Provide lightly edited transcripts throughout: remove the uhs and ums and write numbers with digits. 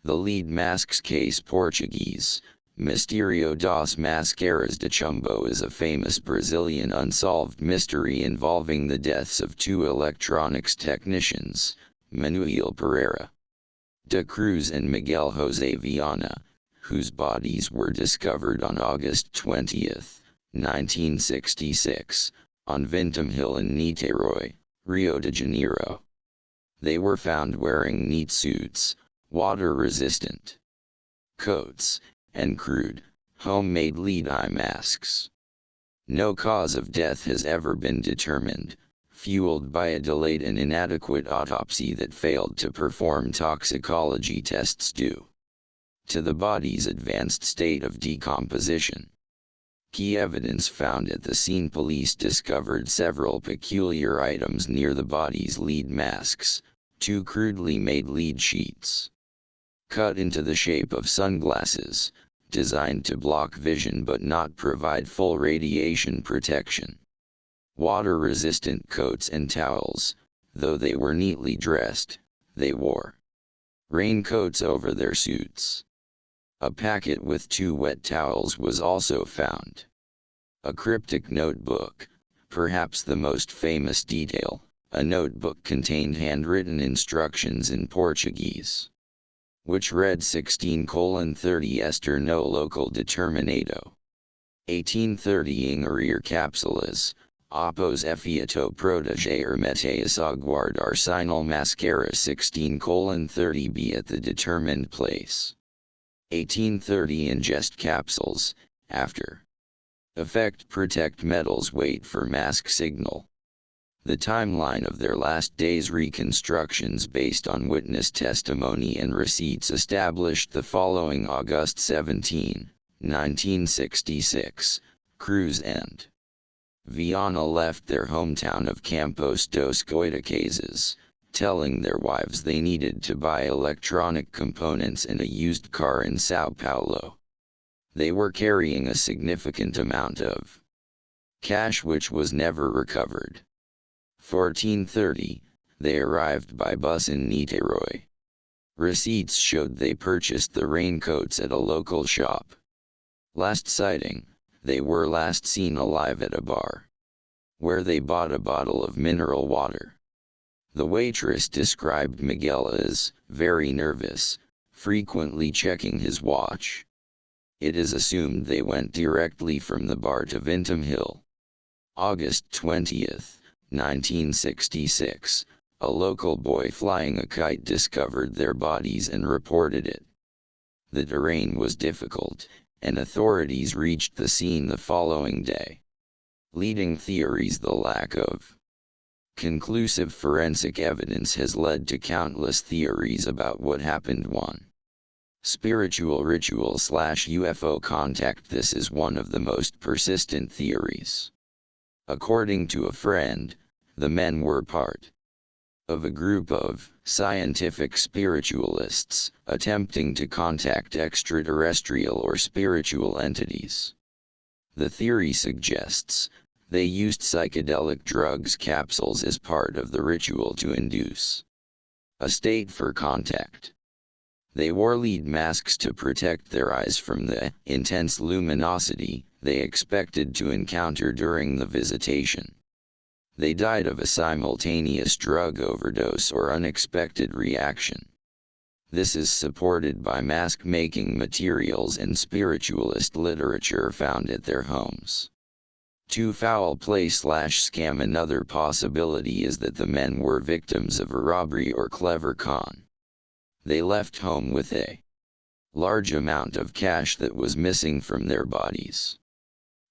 The lead mask's case Portuguese, Mistério das Máscaras de Chumbo is a famous Brazilian unsolved mystery involving the deaths of two electronics technicians, Manoel Pereira de Cruz and Miguel José Viana, whose bodies were discovered on August 20, 1966, on Vintém Hill in Niterói, Rio de Janeiro. They were found wearing neat suits, water-resistant coats, and crude, homemade lead-eye masks. No cause of death has ever been determined, fueled by a delayed and inadequate autopsy that failed to perform toxicology tests due to the body's advanced state of decomposition. Key evidence found at the scene: police discovered several peculiar items near the body's lead masks, two crudely made lead sheets, cut into the shape of sunglasses, designed to block vision but not provide full radiation protection. Water-resistant coats and towels. Though they were neatly dressed, they wore raincoats over their suits. A packet with 2 wet towels was also found. A cryptic notebook, perhaps the most famous detail. A notebook contained handwritten instructions in Portuguese, which read 16:30 Ester no local determinado. 1830 Ingerir capsulas, após efeito proteger meteus aguardar sinal mascara 16:30 be at the determined place. 1830 ingest capsules, after effect protect metals wait for mask signal. The timeline of their last days reconstructions based on witness testimony and receipts established the following: August 17, 1966, Cruz and Viana left their hometown of Campos dos Goitacazes, telling their wives they needed to buy electronic components and a used car in São Paulo. They were carrying a significant amount of cash which was never recovered. 14:30, they arrived by bus in Niterói. Receipts showed they purchased the raincoats at a local shop. Last sighting, they were last seen alive at a bar, where they bought a bottle of mineral water. The waitress described Miguel as very nervous, frequently checking his watch. It is assumed they went directly from the bar to Vintém Hill. August 20, 1966, a local boy flying a kite discovered their bodies and reported it. The terrain was difficult, and authorities reached the scene the following day. Leading theories: the lack of conclusive forensic evidence has led to countless theories about what happened. 1. Spiritual ritual/UFO contact. This is one of the most persistent theories. According to a friend, the men were part of a group of scientific spiritualists attempting to contact extraterrestrial or spiritual entities. The theory suggests they used psychedelic drugs capsules as part of the ritual to induce a state for contact. They wore lead masks to protect their eyes from the intense luminosity they expected to encounter during the visitation. They died of a simultaneous drug overdose or unexpected reaction. This is supported by mask-making materials and spiritualist literature found at their homes. 2. Foul play/scam. Another possibility is that the men were victims of a robbery or clever con. They left home with a large amount of cash that was missing from their bodies.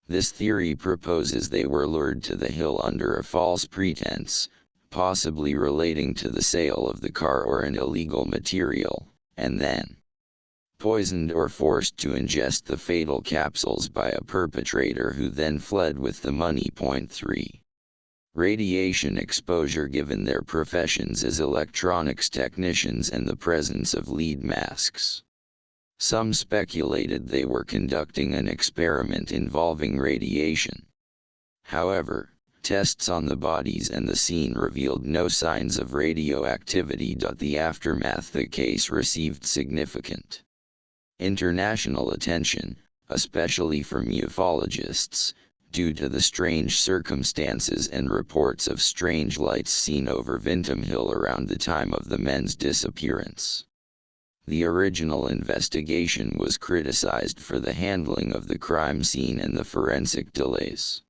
This theory proposes they were lured to the hill under a false pretense, possibly relating to the sale of the car or an illegal material, and then poisoned or forced to ingest the fatal capsules by a perpetrator who then fled with the money. 3. Radiation exposure. Given their professions as electronics technicians and the presence of lead masks, some speculated they were conducting an experiment involving radiation. However, Tests on the bodies and the scene revealed no signs of radioactivity. The aftermath the case received significant international attention, especially from ufologists, due to the strange circumstances and reports of strange lights seen over Vintém Hill around the time of the men's disappearance. The original investigation was criticized for the handling of the crime scene and the forensic delays.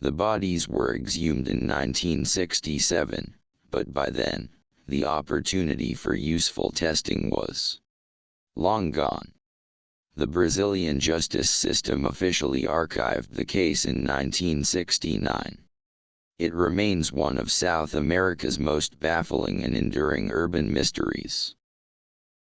The bodies were exhumed in 1967, but by then, the opportunity for useful testing was long gone. The Brazilian justice system officially archived the case in 1969. It remains one of South America's most baffling and enduring urban mysteries.